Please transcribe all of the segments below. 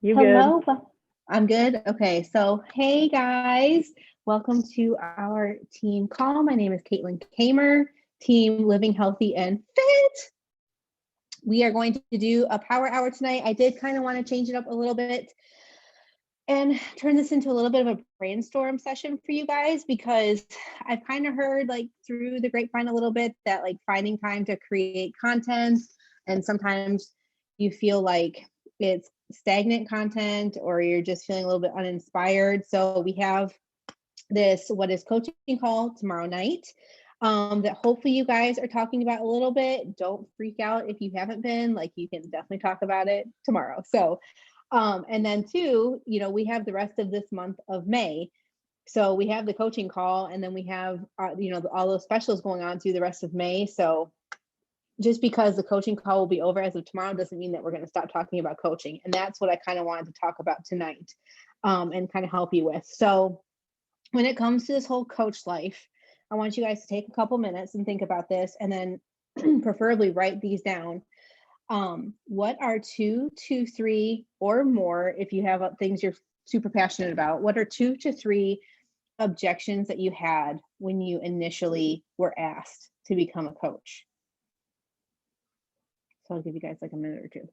You good? Hello. I'm good. Okay. So, hey guys, welcome to our team call. My name is Caitlin Kamer, team Living Healthy and Fit. We are going to do a power hour tonight. I did kind of want to change it up a little bit and turn this into a little bit of a brainstorm session for you guys because I've kind of heard like through the grapevine a little bit that like finding time to create content and sometimes you feel like it's stagnant content or you're just feeling a little bit uninspired. So we have this what is coaching call tomorrow night that hopefully you guys are talking about a little bit. Don't freak out if you haven't been, like you can definitely talk about it tomorrow. So and then two, we have the rest of this month of May. So we have the coaching call and then we have, all those specials going on through the rest of May. So just because the coaching call will be over as of tomorrow doesn't mean that we're going to stop talking about coaching. And that's what I kind of wanted to talk about tonight and kind of help you with. So when it comes to this whole coach life, I want you guys to take a couple minutes and think about this and then preferably write these down. What are two to three or more, if you have things you're super passionate about, what are 2 to 3 objections that you had when you initially were asked to become a coach? So I'll give you guys like a minute or two.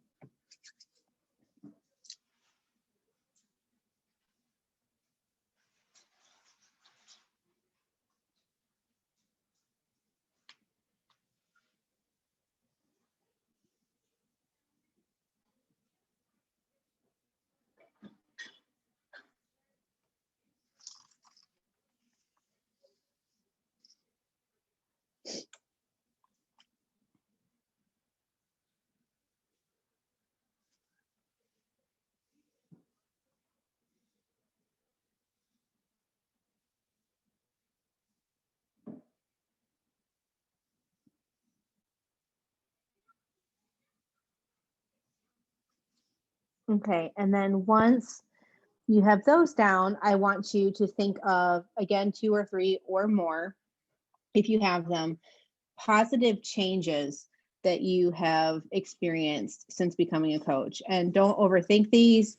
Okay, and then once you have those down, I want you to think of, again, 2 or 3 or more, if you have them, positive changes that you have experienced since becoming a coach. And don't overthink these.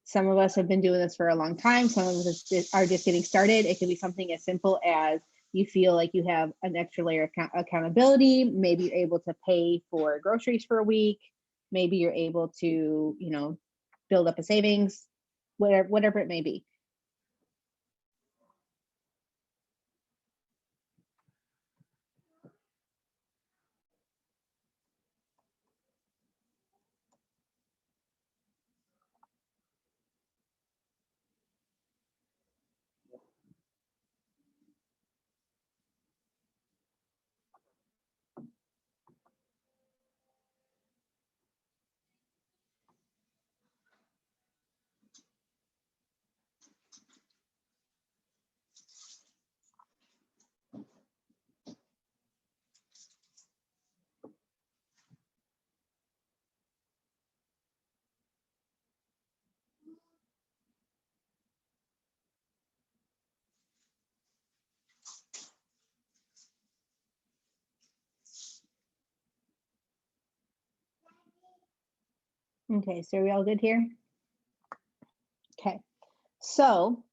Some of us have been doing this for a long time. Some of us are just getting started. It could be something as simple as you feel like you have an extra layer of accountability. Maybe you're able to pay for groceries for a week. Maybe you're able to, build up a savings, whatever it may be. Okay, so are we all good here? Okay, so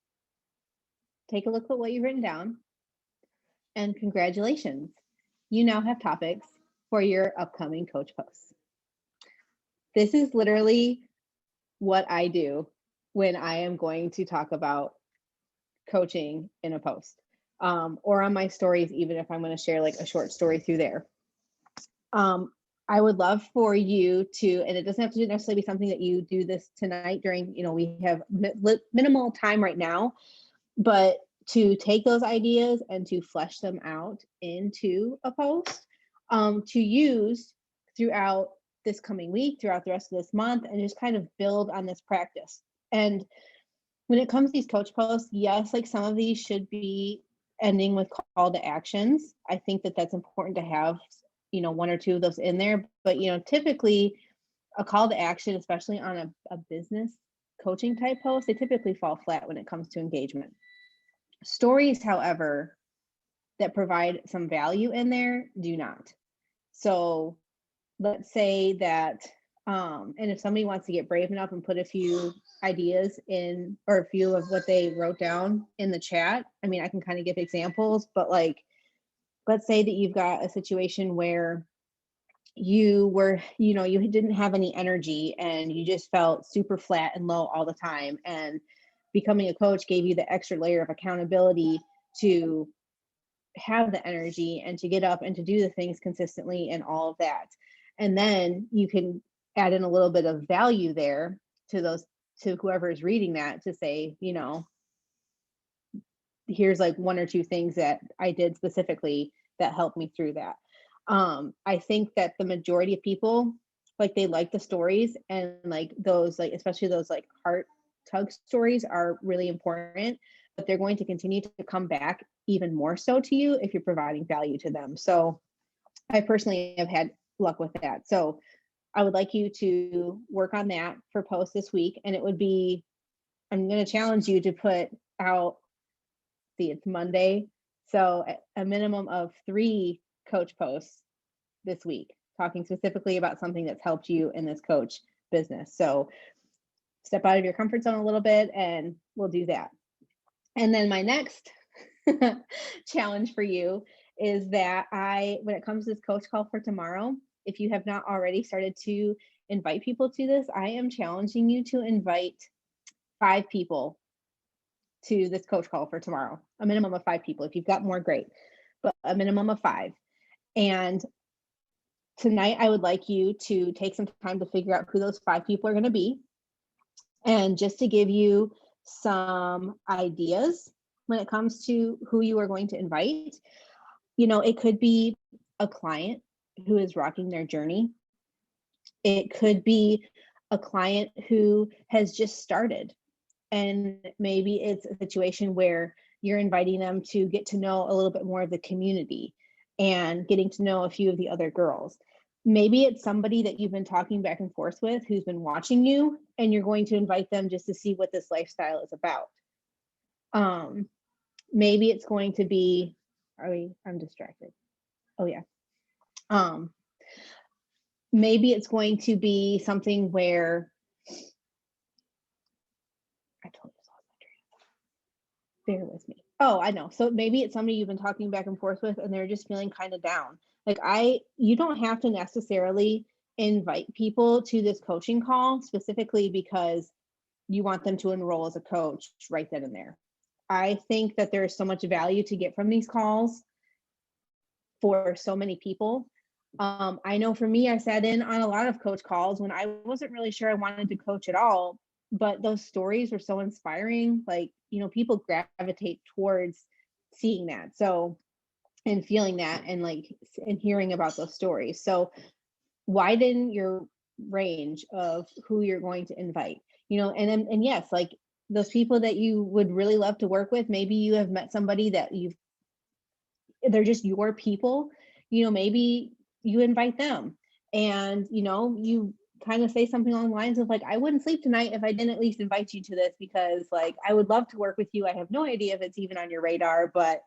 take a look at what you've written down and congratulations. You now have topics for your upcoming coach posts. This is literally what I do when I am going to talk about coaching in a post or on my stories, even if I'm going to share like a short story through there. I would love for you to, and it doesn't have to necessarily be something that you do this tonight during, we have minimal time right now, but to take those ideas and to flesh them out into a post to use throughout this coming week, throughout the rest of this month, and just kind of build on this practice. And when it comes to these coach posts, yes, like some of these should be ending with call to actions. I think that that's important to have, 1 or 2 of those in there. But, typically a call to action, especially on a business coaching type post, they typically fall flat when it comes to engagement. Stories, however, that provide some value in there do not. So let's say that And if somebody wants to get brave enough and put a few ideas in, or a few of what they wrote down in the chat, I mean, I can kind of give examples, but like, let's say that you've got a situation where you were, you didn't have any energy and you just felt super flat and low all the time. And becoming a coach gave you the extra layer of accountability to have the energy and to get up and to do the things consistently and all of that. And then you can add in a little bit of value there to those, to whoever is reading that, to say, here's like one or two things that I did specifically that helped me through that. I think that the majority of people, like, they like the stories, and like those, like, especially those like heart tug stories are really important, but they're going to continue to come back even more so to you if you're providing value to them. So I personally have had luck with that. So I would like you to work on that for post this week. And it would be, I'm going to challenge you to put out, see, it's Monday. So a minimum of 3 coach posts this week, talking specifically about something that's helped you in this coach business. So step out of your comfort zone a little bit and we'll do that. And then my next challenge for you is that when it comes to this coach call for tomorrow, if you have not already started to invite people to this, I am challenging you to invite 5 people to this coach call for tomorrow, a minimum of 5 people. If you've got more, great, but a minimum of 5. And tonight, I would like you to take some time to figure out who those 5 people are going to be. And just to give you some ideas when it comes to who you are going to invite, it could be a client who is rocking their journey. It could be a client who has just started. And maybe it's a situation where you're inviting them to get to know a little bit more of the community and getting to know a few of the other girls. Maybe it's somebody that you've been talking back and forth with who's been watching you, and you're going to invite them just to see what this lifestyle is about. Maybe it's going to be, I'm distracted. Oh yeah. Maybe it's going to be something where I totally lost my train of thought. Bear with me. Oh, I know. So maybe it's somebody you've been talking back and forth with and they're just feeling kind of down. Like, you don't have to necessarily invite people to this coaching call specifically because you want them to enroll as a coach right then and there. I think that there's so much value to get from these calls for so many people. I know for me, I sat in on a lot of coach calls when I wasn't really sure I wanted to coach at all, but those stories were so inspiring. Like, people gravitate towards seeing that. So, and feeling that, and like, and hearing about those stories. So widen your range of who you're going to invite, and yes, like those people that you would really love to work with, maybe you have met somebody that they're just your people, maybe you invite them, and you kind of say something along the lines of like, I wouldn't sleep tonight if I didn't at least invite you to this, because like, I would love to work with you. I have no idea if it's even on your radar, but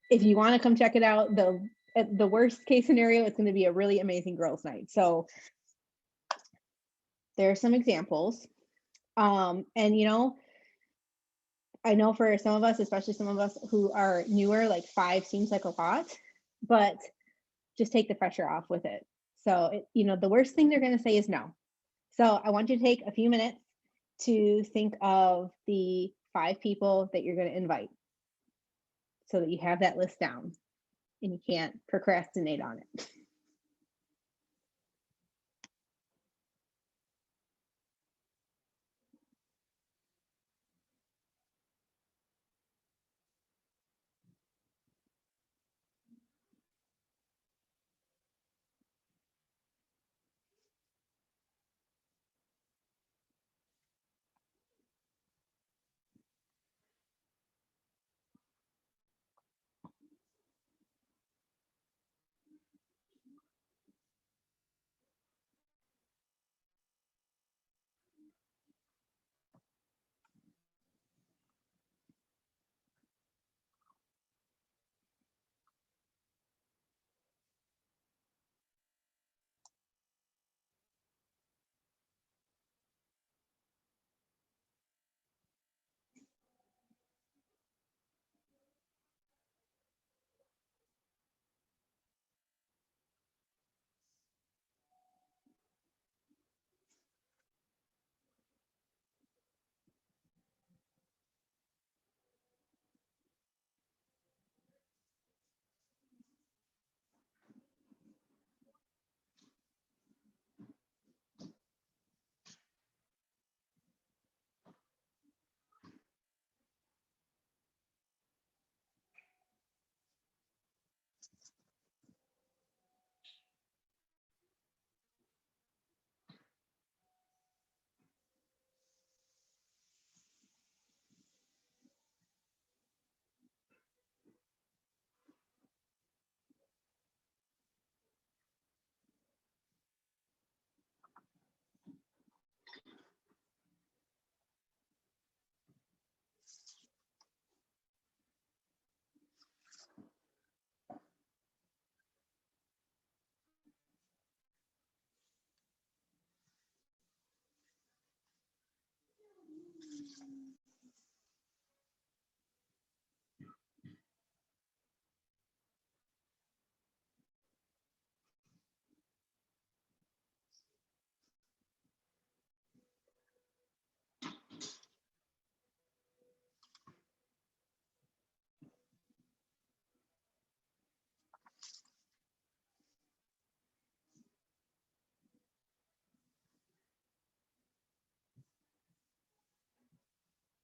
if you want to come check it out, the worst case scenario, it's going to be a really amazing girls' night. So there are some examples. And I know for some of us, especially some of us who are newer, like 5 seems like a lot, but just take the pressure off with it. So, the worst thing they're going to say is no. So I want you to take a few minutes to think of the 5 people that you're going to invite so that you have that list down and you can't procrastinate on it.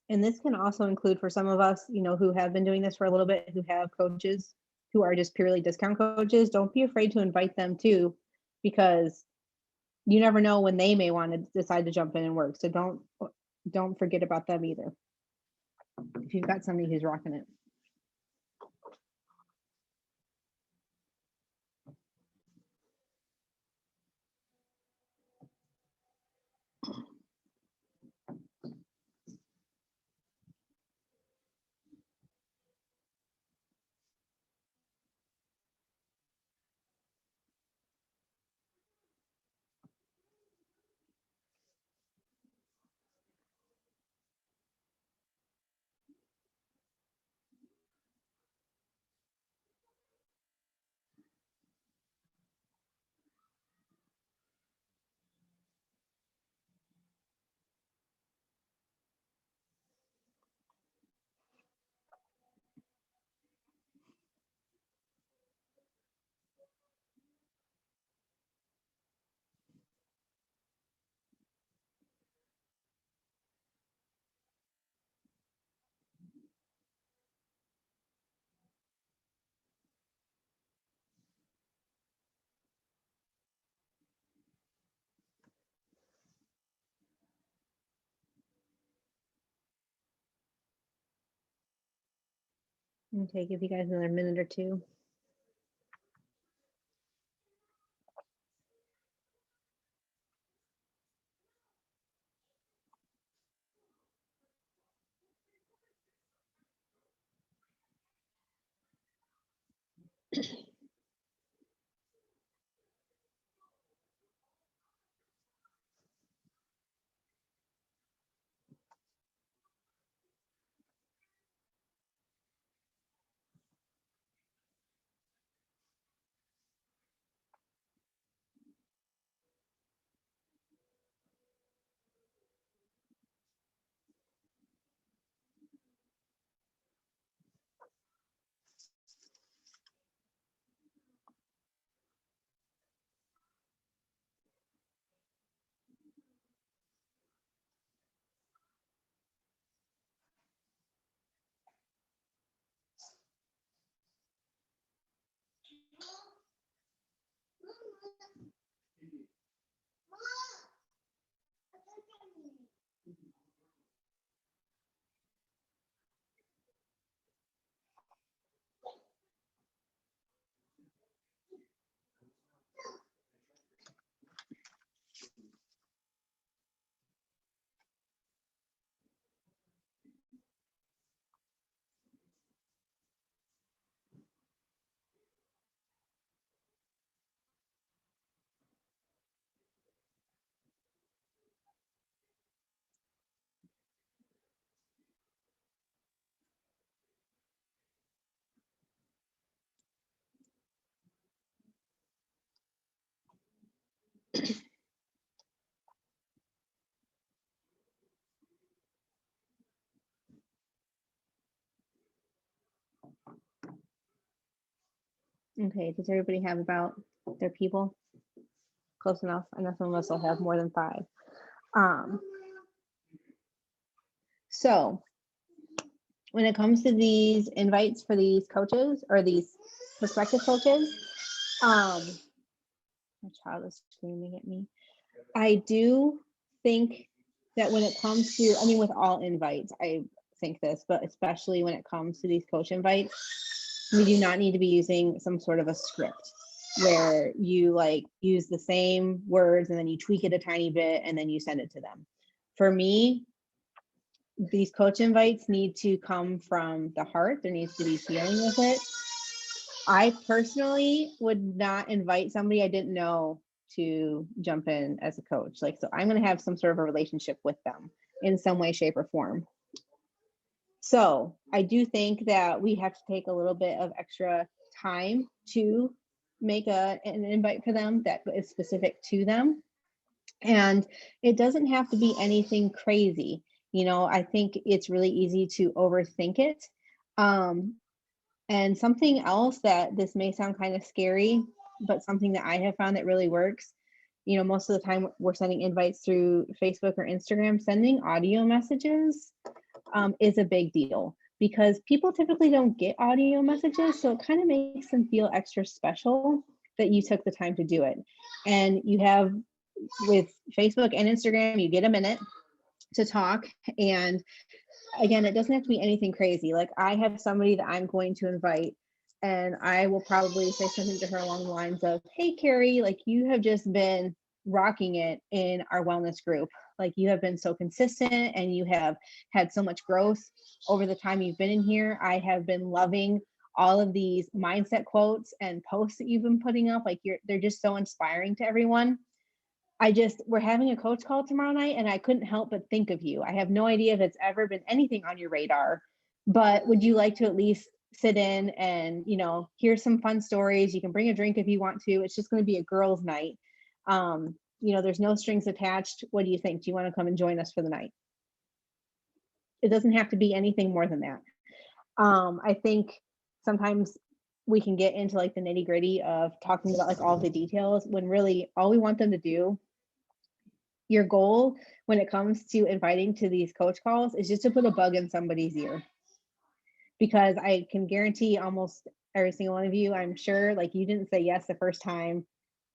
And this can also include for some of us, who have been doing this for a little bit, who have coaches who are just purely discount coaches. Don't be afraid to invite them too, because you never know when they may want to decide to jump in and work. So don't forget about them either. If you've got somebody who's rocking it. Okay, give you guys another minute or two. Okay, does everybody have about their people? Close enough. I know some of us will have more than 5. So when it comes to these invites for these coaches or these prospective coaches, my child is screaming at me. I do think that when it comes to, with all invites, I think this, but especially when it comes to these coach invites, we do not need to be using some sort of a script where you use the same words and then you tweak it a tiny bit and then you send it to them. For me, these coach invites need to come from the heart. There needs to be feeling with it. I personally would not invite somebody I didn't know to jump in as a coach. So I'm going to have some sort of a relationship with them. in some way, shape, or form. So I do think that we have to take a little bit of extra time to make an invite for them that is specific to them. And it doesn't have to be anything crazy. You know, I think it's really easy to overthink it. And something else that this may sound kind of scary, but something that I have found that really works, you know, most of the time we're sending invites through Facebook or Instagram, sending audio messages is a big deal because people typically don't get audio messages. So it kind of makes them feel extra special that you took the time to do it. And you have with Facebook and Instagram, you get a minute to talk. And again, it doesn't have to be anything crazy. Like I have somebody that I'm going to invite and I will probably say something to her along the lines of, hey, Carrie, like you have just been rocking it in our wellness group. Like you have been so consistent and you have had so much growth over the time you've been in here. I have been loving all of these mindset quotes and posts that you've been putting up. Like they're just so inspiring to everyone. We're having a coach call tomorrow night and I couldn't help but think of you. I have no idea if it's ever been anything on your radar, but would you like to at least sit in and, you know, hear some fun stories? You can bring a drink if you want to. It's just going to be a girls' night. You know, there's no strings attached. What do you think? Do you want to come and join us for the night? It doesn't have to be anything more than that. I think sometimes we can get into like the nitty-gritty of talking about like all the details when really all we want them to do, your goal when it comes to inviting to these coach calls is just to put a bug in somebody's ear. Because I can guarantee almost every single one of you, I'm sure, like you didn't say yes the first time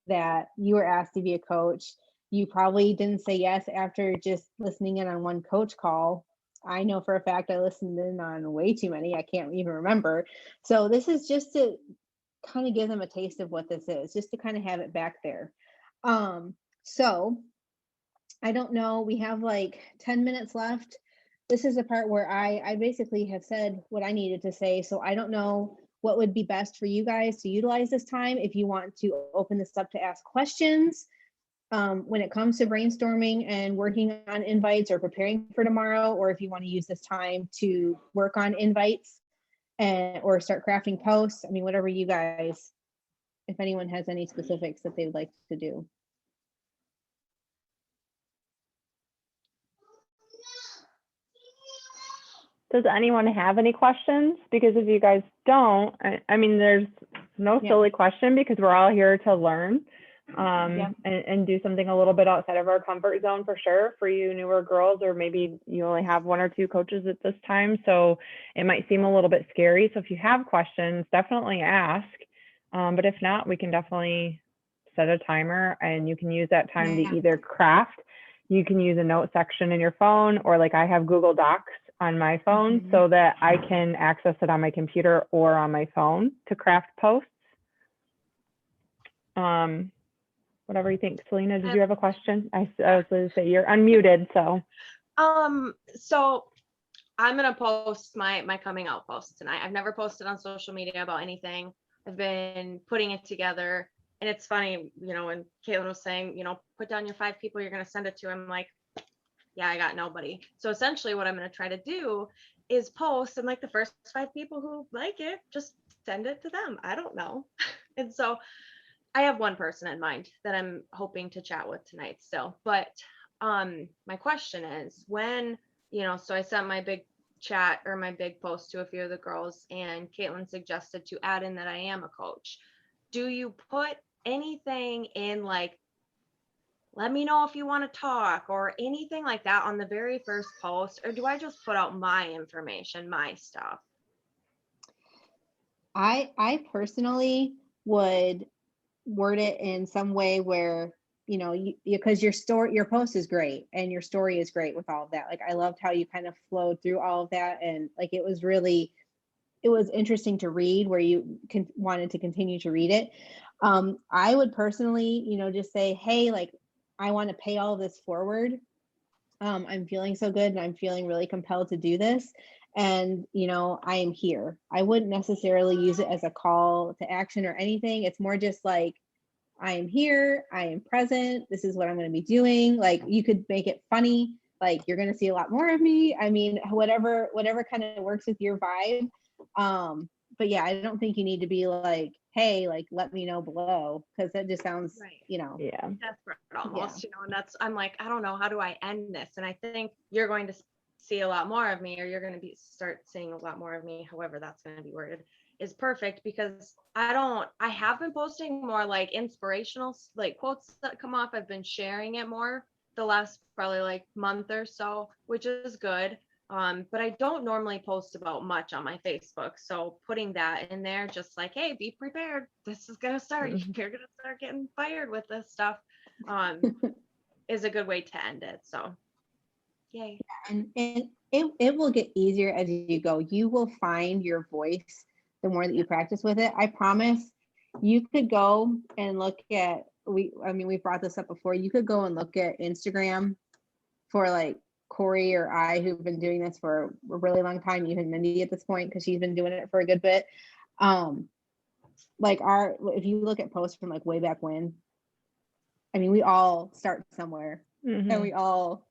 that you were asked to be a coach. You probably didn't say yes after just listening in on one coach call. I know for a fact I listened in on way too many. I can't even remember. So this is just to kind of give them a taste of what this is, just to kind of have it back there. So I don't know, we have like 10 minutes left. This is the part where I basically have said what I needed to say. So I don't know what would be best for you guys to utilize this time. If you want to open this up to ask questions when it comes to brainstorming and working on invites or preparing for tomorrow, or if you want to use this time to work on invites or start crafting posts. I mean, whatever you guys, if anyone has any specifics that they would like to do. Does anyone have any questions? Because if you guys don't, I mean, there's no silly question because we're all here to learn and do something a little bit outside of our comfort zone for sure for you newer girls, or maybe you only have one or two coaches at this time. So it might seem a little bit scary. So if you have questions, definitely ask. But if not, we can definitely set a timer and you can use that time to either craft. You can use a note section in your phone, or like I have Google Docs on my phone so that I can access it on my computer or on my phone to craft posts. Whatever you think. Selena, did you have a question? I was going to say you're unmuted, so. So I'm going to post my coming out post tonight. I've never posted on social media about anything. I've been putting it together, and it's funny, you know, when Caitlin was saying, you know, put down your 5 people you're going to send it to. I'm like, yeah, I got nobody. So essentially what I'm going to try to do is post, and like the first 5 people who like it, just send it to them. I don't know. And so I have one person in mind that I'm hoping to chat with tonight still. But my question is, when, you know, so I sent my big chat or my big post to a few of the girls, and Caitlin suggested to add in that I am a coach. Do you put anything in like, let me know if you want to talk or anything like that on the very first post, or do I just put out my information, my stuff? I personally would word it in some way where, you know, because your post is great and your story is great with all of that. Like I loved how you kind of flowed through all of that, and like it was interesting to read where you wanted to continue to read it. I would personally, you know, just say, hey, like I want to pay all of this forward. I'm feeling so good and I'm feeling really compelled to do this. And, you know, I am here. I wouldn't necessarily use it as a call to action or anything. It's more just like, I am here. I am present. This is what I'm going to be doing. Like you could make it funny. like you're gonna see a lot more of me. I mean, whatever kind of works with your vibe. But yeah, I don't think you need to be like, hey, like let me know below, because that just sounds, Right. Yeah. Desperate almost, and that's, I'm like, I don't know, how do I end this? And I think you're going to see a lot more of me, or you're going to start seeing a lot more of me, however that's going to be worded, is perfect, because I have been posting more like inspirational like quotes that come off. I've been sharing it more the last probably like month or so, which is good. But I don't normally post about much on my Facebook. So putting that in there, just like, hey, be prepared. This is gonna start. Mhm. You're gonna start getting fired with this stuff. Is a good way to end it. So yay. And it will get easier as you go. You will find your voice the more that you practice with it. I promise. You could go and look at, we brought this up before. You could go and look at Instagram for like Corey or I, who've been doing this for a really long time, even Mindy at this point, because she's been doing it for a good bit. Like if you look at posts from like way back when, I mean, we all start somewhere. Mhm.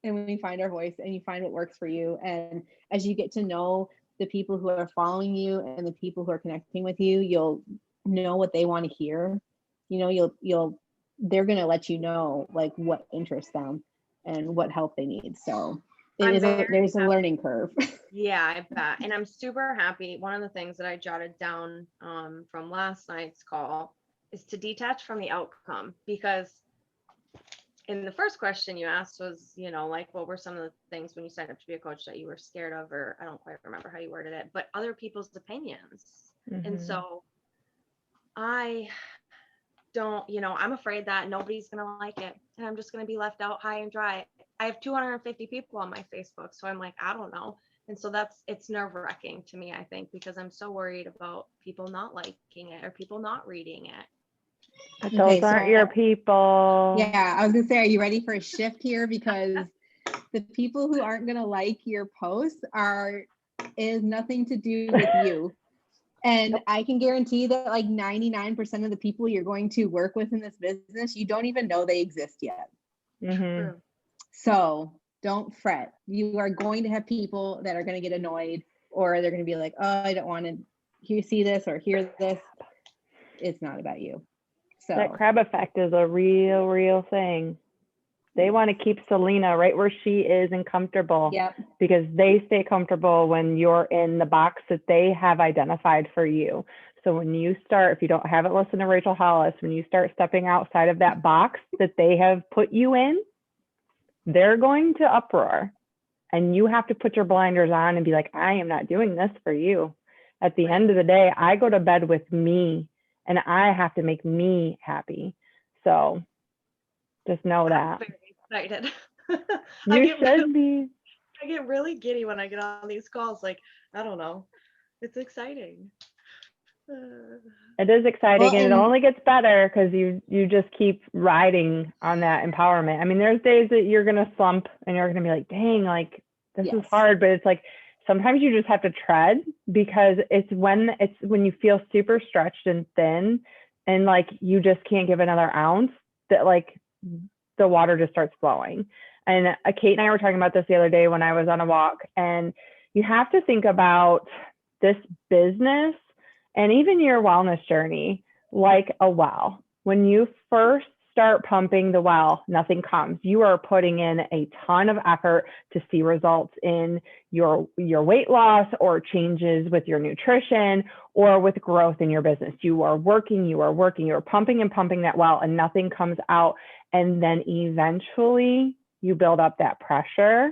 And we find our voice, and you find what works for you. And as you get to know the people who are following you and the people who are connecting with you, you'll know what they want to hear. They're going to let you know like what interests them and what help they need. So there's a learning curve. Yeah, I bet. And I'm super happy. One of the things that I jotted down from last night's call is to detach from the outcome, because in the first question you asked was, like, what were some of the things when you signed up to be a coach that you were scared of, or I don't quite remember how you worded it, but other people's opinions. And Mhm. so I don't, I'm afraid that nobody's going to like it, and I'm just going to be left out high and dry. I have 250 people on my Facebook, so I'm like, I don't know. And so it's nerve-wracking to me, I think, because I'm so worried about people not liking it or people not reading it. But those aren't your people. Yeah, I was gonna say, are you ready for a shift here? Because the people who aren't gonna like your posts is nothing to do with you. And I can guarantee that like 99% of the people you're going to work with in this business, you don't even know they exist yet. Mhm. So don't fret. You are going to have people that are going to get annoyed, or they're going to be like, oh, I don't want to see this or hear this. It's not about you. So that crab effect is a real thing. They want to keep Selena right where she is and comfortable. Yep. Because they stay comfortable when you're in the box that they have identified for you. So when you start, if you haven't listened to Rachel Hollis, when you start stepping outside of that box that they have put you in, they're going to uproar. And you have to put your blinders on and be like, I am not doing this for you. At the end of the day, I go to bed with me, and I have to make me happy. So just know that. I'm very excited. You should be. I get really giddy when I get on these calls. Like, I don't know. It's exciting. It is exciting, and it only gets better because you just keep riding on that empowerment. I mean, there's days that you're going to slump and you're going to be like, dang, like this is hard, but it's like sometimes you just have to tread, because it's when you feel super stretched and thin and like you just can't give another ounce, that like the water just starts flowing. And Kate and I were talking about this the other day when I was on a walk, and you have to think about this business and even your wellness journey like a well. When you first start pumping the well, nothing comes. You are putting in a ton of effort to see results in your weight loss or changes with your nutrition or with growth in your business. You are working, you are pumping and pumping that well, and nothing comes out. And then eventually you build up that pressure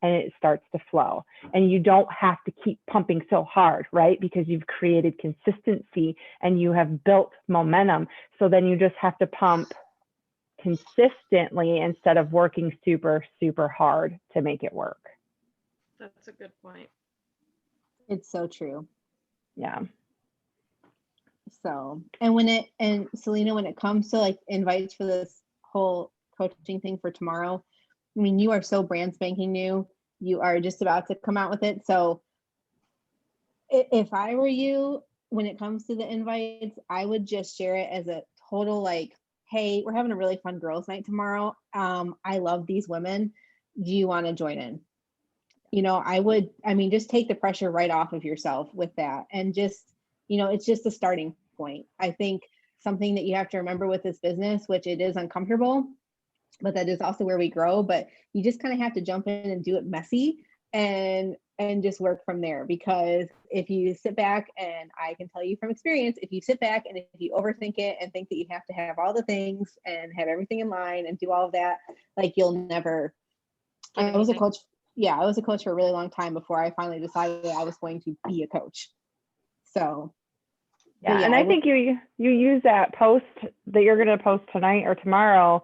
and it starts to flow, and you don't have to keep pumping so hard, right? Because you've created consistency and you have built momentum. So then you just have to pump consistently instead of working super, super hard to make it work. That's a good point. It's so true. Yeah. So, and Selena, when it comes to like invites for this whole coaching thing for tomorrow, I mean, you are so brand spanking new. You are just about to come out with it. So if I were you, when it comes to the invites, I would just share it as a total like, hey, we're having a really fun girls' night tomorrow. I love these women. do you want to join in? Just take the pressure right off of yourself with that. And just, it's just a starting point. I think something that you have to remember with this business, which it is uncomfortable, but that is also where we grow. But you just kind of have to jump in and do it messy and just work from there. Because if you sit back, and I can tell you from experience, if you sit back and if you overthink it and think that you have to have all the things and have everything in line and do all of that, like you'll never. I was a coach. Yeah, I was a coach for a really long time before I finally decided I was going to be a coach. So yeah, and I think you use that post that you're going to post tonight or tomorrow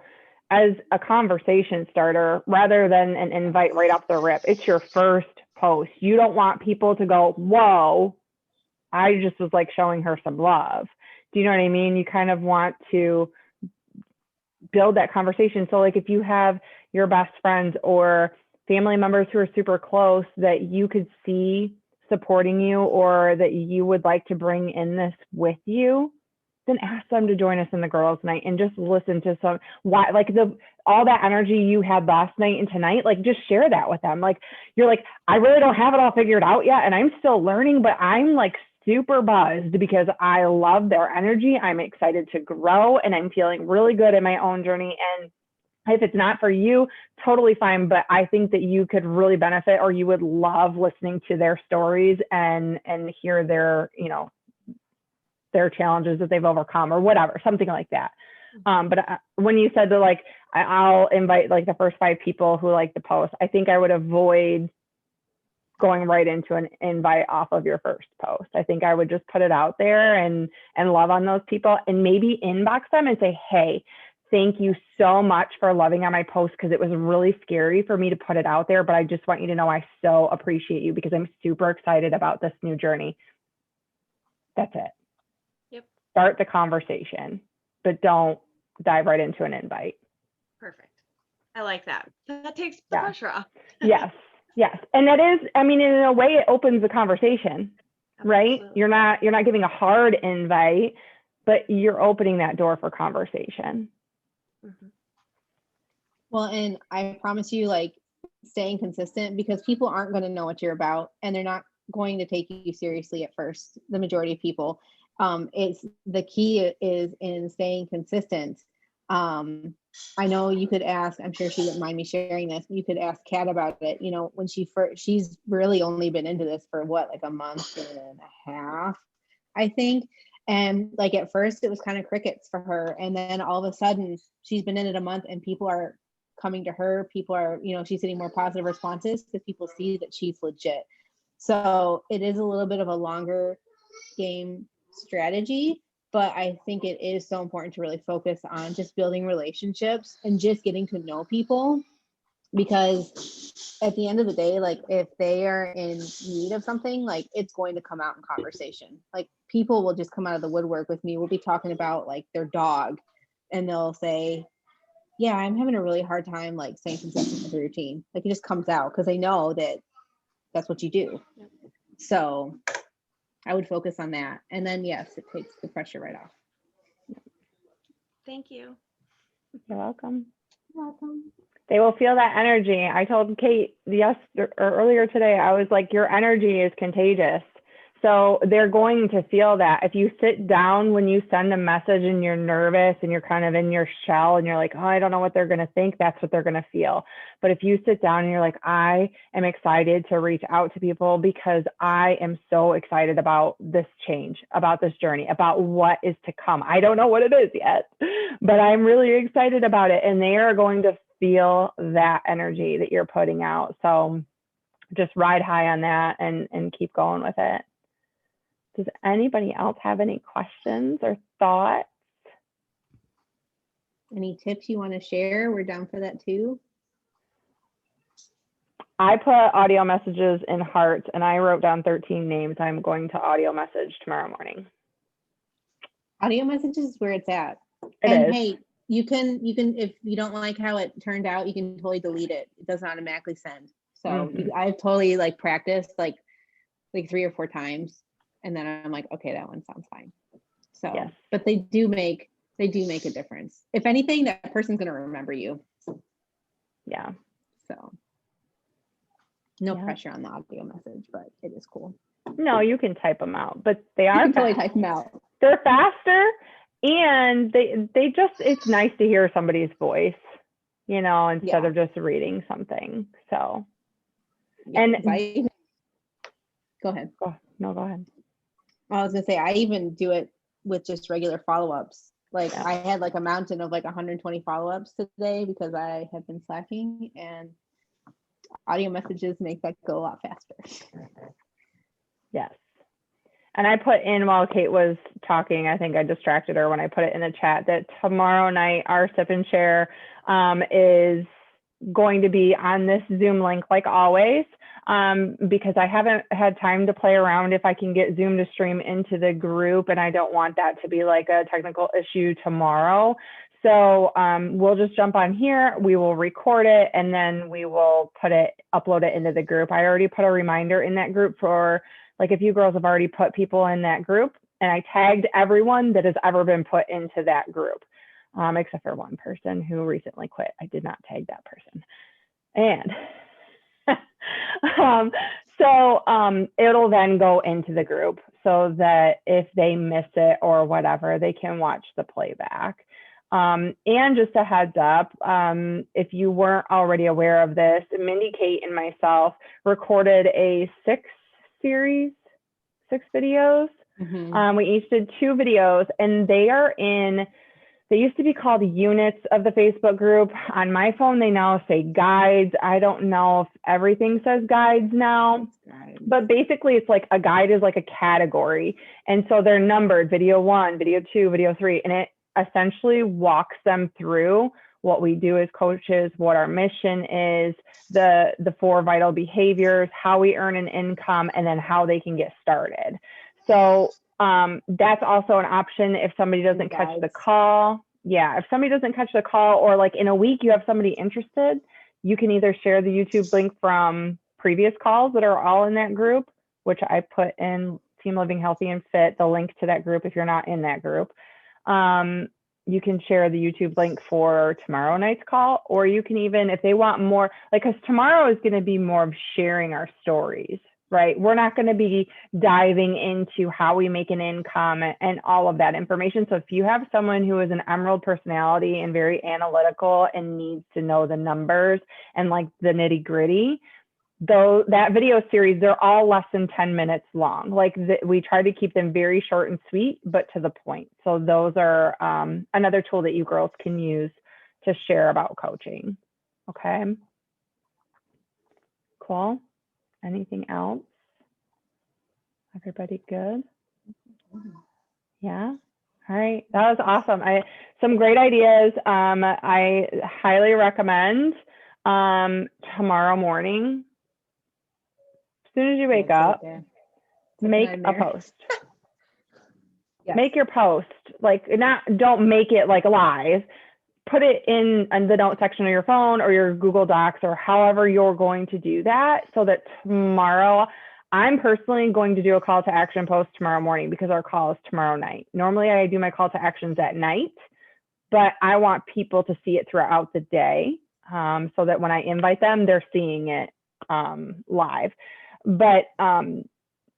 as a conversation starter rather than an invite right off the rip. It's your first post. You don't want people to go, whoa, I just was like showing her some love. Do you know what I mean? You kind of want to build that conversation. So like if you have your best friends or family members who are super close that you could see supporting you, or that you would like to bring in this with you, then ask them to join us in the girls' night and just listen to all that energy you had last night and tonight, like just share that with them. Like you're like, I really don't have it all figured out yet, and I'm still learning, but I'm like super buzzed because I love their energy. I'm excited to grow, and I'm feeling really good in my own journey. And if it's not for you, totally fine. But I think that you could really benefit, or you would love listening to their stories and hear their, their challenges that they've overcome or whatever, something like that. But when you said that, like, I'll invite like the first 5 people who like the post, I think I would avoid going right into an invite off of your first post. I think I would just put it out there and love on those people, and maybe inbox them and say, hey, thank you so much for loving on my post, because it was really scary for me to put it out there, but I just want you to know I so appreciate you because I'm super excited about this new journey. That's it. Yep. Start the conversation, but don't dive right into an invite. Perfect. I like that. That takes the pressure off. Yes. And that is, I mean, in a way, it opens the conversation, right? Absolutely. You're not giving a hard invite, but you're opening that door for conversation. Mm-hmm. Well, and I promise you, like, staying consistent, because people aren't going to know what you're about, and they're not going to take you seriously at first. The majority of people, it's the key is in staying consistent. I know you could ask, I'm sure she wouldn't mind me sharing this. You could ask Kat about it. When she's really only been into this for like a month and a half, I think. And like at first it was kind of crickets for her. And then all of a sudden she's been in it a month and people are coming to her. People are, she's getting more positive responses because people see that she's legit. So it is a little bit of a longer game strategy, but I think it is so important to really focus on just building relationships and just getting to know people. Because at the end of the day, like if they are in need of something, like it's going to come out in conversation. Like people will just come out of the woodwork with me. We'll be talking about like their dog, and they'll say, yeah, I'm having a really hard time like staying consistent with the routine. Like it just comes out because they know that that's what you do. Yep. So I would focus on that. And then yes, it takes the pressure right off. Thank you. You're welcome. You're welcome. They will feel that energy. I told Kate earlier today, I was like, your energy is contagious. So they're going to feel that. If you sit down when you send a message and you're nervous and you're kind of in your shell and you're like, oh, I don't know what they're going to think, that's what they're going to feel. But if you sit down and you're like, I am excited to reach out to people because I am so excited about this change, about this journey, about what is to come. I don't know what it is yet, but I'm really excited about it. And they are going to feel that energy that you're putting out. So just ride high on that and keep going with it. Does anybody else have any questions or thoughts? Any tips you want to share? We're down for that too. I put audio messages in hearts and I wrote down 13 names. I'm going to audio message tomorrow morning. Audio messages is where it's at. It is. Hey, you can, if you don't like how it turned out, you can totally delete it. It doesn't automatically send. So I've totally like practiced like 3 or 4 times. And then I'm like, okay, that one sounds fine. So, yes. But they do make a difference. If anything, that person's going to remember you. Yeah. So No Yeah. pressure on the audio message, but it is cool. No, you can type them out, but they You are can totally fast. type them out. They're faster, and they just, it's nice to hear somebody's voice, you know, instead Yeah. of just reading something. So, Yeah, and 'cause go ahead. no, go ahead. I was gonna say, I even do it with just regular follow-ups. Like Yeah. I had like a mountain of like 120 follow-ups today because I have been slacking, and audio messages make that go a lot faster. Yes. And I put in while Kate was talking, I think I distracted her when I put it in the chat, that tomorrow night our sip and share is going to be on this Zoom link like always, because I haven't had time to play around if I can get Zoom to stream into the group, and I don't want that to be like a technical issue tomorrow. So we'll just jump on here, we will record it, and then we will upload it into the group. I already put a reminder in that group for, like, if you girls have already put people in that group, and I tagged everyone that has ever been put into that group, except for one person who recently quit. I did not tag that person. And it'll then go into the group so that if they miss it or whatever, they can watch the playback. And just a heads up, if you weren't already aware of this, Mindy, Kate, and myself recorded a 6 videos. Mhm. We each did 2 videos, and they used to be called units of the Facebook group. On my phone, they now say guides. I don't know if everything says guides now, but basically it's like a guide is like a category. And so they're numbered: video 1, video 2, video 3, and it essentially walks them through what we do as coaches, what our mission is, the 4 vital behaviors, how we earn an income, and then how they can get started. So that's also an option if somebody doesn't catch the call. Yeah, if somebody doesn't catch the call, or like in a week you have somebody interested, you can either share the YouTube link from previous calls that are all in that group, which I put in Team Living Healthy and Fit, the link to that group if you're not in that group. You can share the YouTube link for tomorrow night's call, or you can even, if they want more, like, because tomorrow is going to be more of sharing our stories, right? We're not going to be diving into how we make an income and all of that information. So if you have someone who is an emerald personality and very analytical and needs to know the numbers and like the nitty gritty, though that video series, they're all less than 10 minutes long. Like we try to keep them very short and sweet, but to the point. So those are another tool that you girls can use to share about coaching. Okay. Cool. Anything else? Everybody good? Yeah. All right. That was awesome. Some great ideas. I highly recommend tomorrow morning, as soon as you wake up, make a post. Yes. Make your post. Like, don't make it like live. Put it in the note section of your phone or your Google Docs or however you're going to do that, so that tomorrow, I'm personally going to do a call to action post tomorrow morning because our call is tomorrow night. Normally I do my call to actions at night, but I want people to see it throughout the day, so that when I invite them, they're seeing it live. But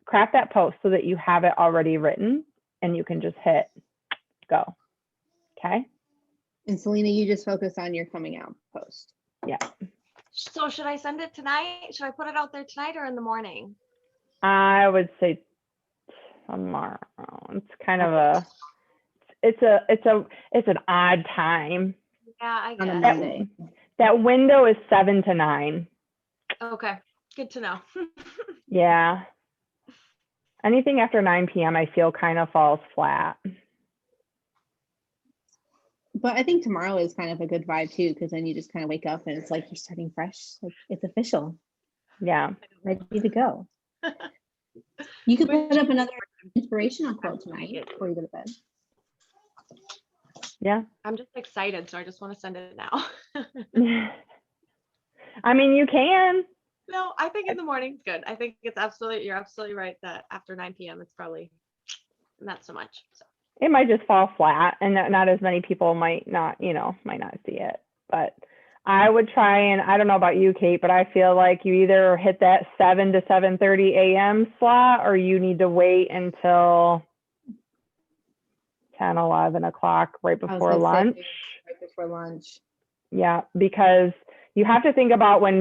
craft that post so that you have it already written and you can just hit go. Okay. And Selena, you just focus on your coming out post. Yeah. So should I send it tonight? Should I put it out there tonight or in the morning? I would say tomorrow. It's kind of it's an odd time. Yeah, I on a guess. Monday. That window is 7 to 9. Okay, good to know. Yeah. Anything after 9 p.m. I feel kind of falls flat. But I think tomorrow is kind of a good vibe too, because then you just kind of wake up and it's like you're starting fresh. Like it's official. Yeah. Ready to go. You could put up another inspirational quote tonight before you go to bed. Yeah. I'm just excited, so I just want to send it now. I mean, you can. No, I think in the morning's good. I think you're absolutely right that after 9 p.m. it's probably not so much. So It might just fall flat, and not as many people might not see it. But I would try and, I don't know about you, Kate, but I feel like you either hit that 7 to 7:30 a.m. slot, or you need to wait until 10, 11 o'clock right I was before gonna say, lunch. right before lunch. Yeah, because you have to think about what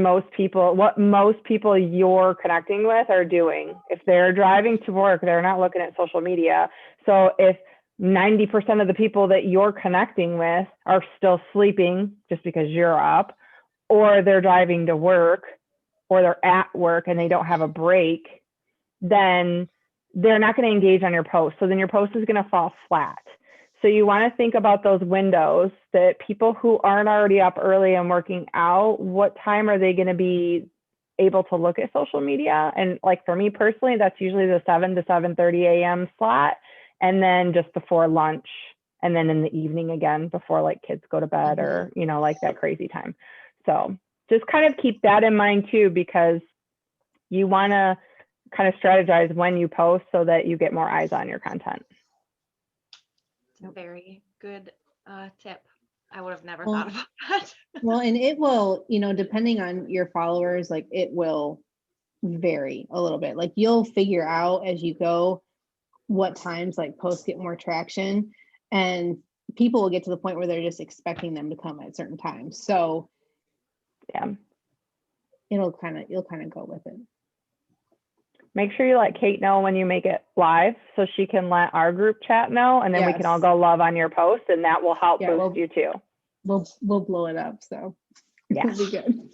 most people you're connecting with are doing. If they're driving to work, they're not looking at social media. So if 90% of the people that you're connecting with are still sleeping just because you're up, or they're driving to work, or they're at work and they don't have a break, then they're not going to engage on your post. So then your post is going to fall flat. So you want to think about those windows that people who aren't already up early and working out, what time are they going to be able to look at social media? And like for me personally, that's usually the 7 to 7:30 a.m. slot, and then just before lunch, and then in the evening again before like kids go to bed, or like that crazy time. So just kind of keep that in mind too, because you want to kind of strategize when you post so that you get more eyes on your content. It's a very good tip. I would have never Well, thought about that. Well, and it will, depending on your followers, like it will vary a little bit. Like you'll figure out as you go what times like posts get more traction, and people will get to the point where they're just expecting them to come at certain times. So yeah, you'll kind of go with it. Make sure you let Kate know when you make it live so she can let our group chat know, and then we can all go love on your post, and that will help boost you too. We'll blow it up. So yeah, it'll be good.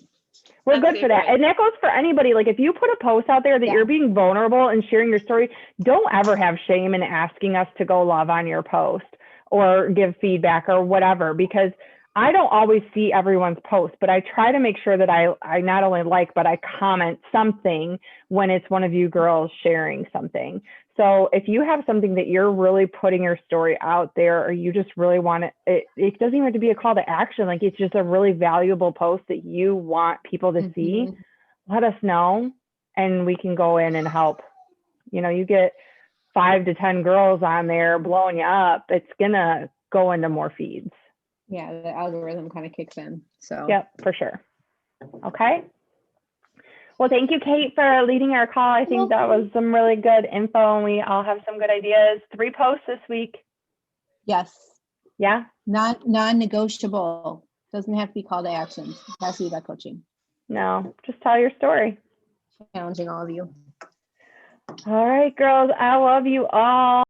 We're good for that. And that goes for anybody. Like if you put a post out there that you're being vulnerable and sharing your story, don't ever have shame in asking us to go love on your post or give feedback or whatever, because I don't always see everyone's post, but I try to make sure that I not only like, but I comment something when it's one of you girls sharing something. So if you have something that you're really putting your story out there, or you just really want it doesn't even have to be a call to action. Like it's just a really valuable post that you want people to see, let us know, and we can go in and help. You get 5 to 10 girls on there blowing you up, it's gonna go into more feeds. Yeah, the algorithm kind of kicks in. So yep, for sure. Okay. Well, thank you, Kate, for leading our call. I think that was some really good info, and we all have some good ideas. 3 posts this week. Yes. Yeah. Non-negotiable. Doesn't have to be call to action. It has to be about coaching. No, just tell your story. Challenging all of you. All right, girls. I love you all.